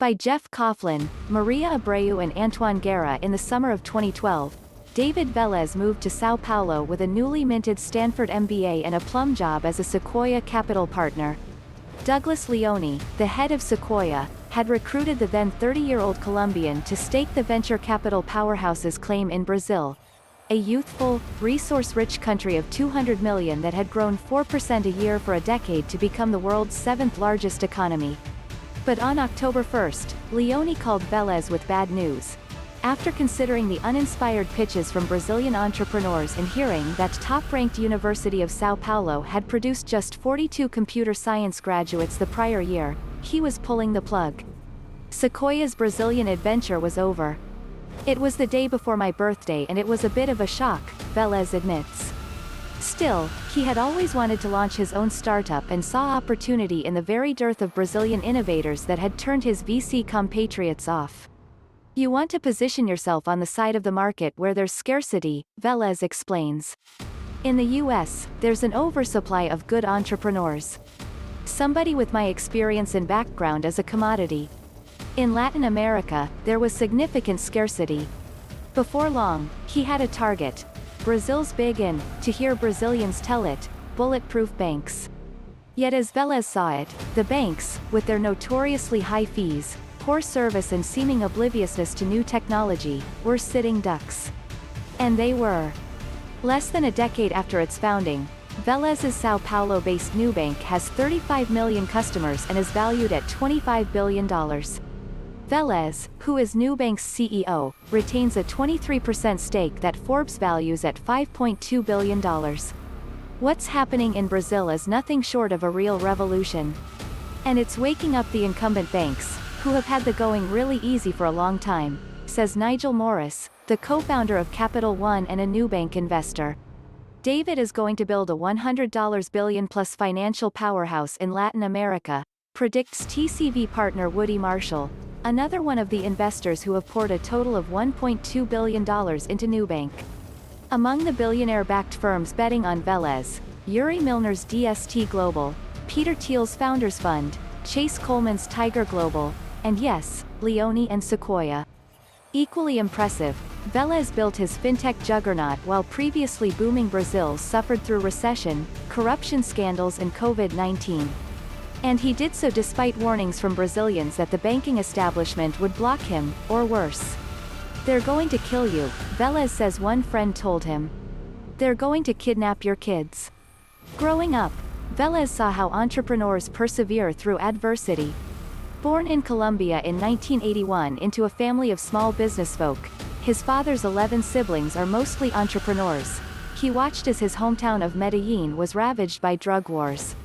By Jeff Kauflin, Maria Abreu and Antoine GaraIn. In the summer of 2012, David Vélez moved to São Paulo with a newly minted Stanford MBA and a plum job as a Sequoia Capital partner. Douglas Leone, the head of Sequoia, had recruited the then 30-year-old Colombian to stake the venture capital powerhouse's claim in Brazil, a youthful, resource-rich country of 200 million that had grown 4% a year for a decade to become the world's seventh-largest economy. But on October 1st, Leone called Vélez with bad news. After considering the uninspired pitches from Brazilian entrepreneurs and hearing that top-ranked University of São Paulo had produced just 42 computer science graduates the prior year, he was pulling the plug. Sequoia's Brazilian adventure was over. It was the day before my birthday and it was a bit of a shock, Vélez admits. Still, he had always wanted to launch his own startup and saw opportunity in the very dearth of Brazilian innovators that had turned his VC compatriots off. You want to position yourself on the side of the market where there's scarcity, Vélez explains. In the US, there's an oversupply of good entrepreneurs. Somebody with my experience and background is a commodity. In Latin America, there was significant scarcity. Before long, he had a target. Brazil's big and, to hear Brazilians tell it, bulletproof banks. Yet as Vélez saw it, the banks, with their notoriously high fees, poor service and seeming obliviousness to new technology, were sitting ducks. And they were. Less than a decade after its founding, Vélez's São Paulo-based Nubank has 35 million customers and is valued at $25 billion. Vélez, who is Nubank's CEO, retains a 23% stake that Forbes values at $5.2 billion. What's happening in Brazil is nothing short of a real revolution. And it's waking up the incumbent banks, who have had the going really easy for a long time, says Nigel Morris, the co-founder of Capital One and a Nubank investor. David is going to build a $100 billion-plus financial powerhouse in Latin America, predicts TCV partner Woody Marshall, another one of the investors who have poured a total of $1.2 billion into Nubank. Among the billionaire-backed firms betting on Vélez, Yuri Milner's DST Global, Peter Thiel's Founders Fund, Chase Coleman's Tiger Global, and yes, Leone and Sequoia. Equally impressive, Vélez built his fintech juggernaut while previously booming Brazil suffered through recession, corruption scandals and COVID-19. And he did so despite warnings from Brazilians that the banking establishment would block him, or worse. They're going to kill you, Vélez says one friend told him. They're going to kidnap your kids. Growing up, Vélez saw how entrepreneurs persevere through adversity. Born in Colombia in 1981 into a family of small business folk, his father's 11 siblings are mostly entrepreneurs. He watched as his hometown of Medellin was ravaged by drug wars.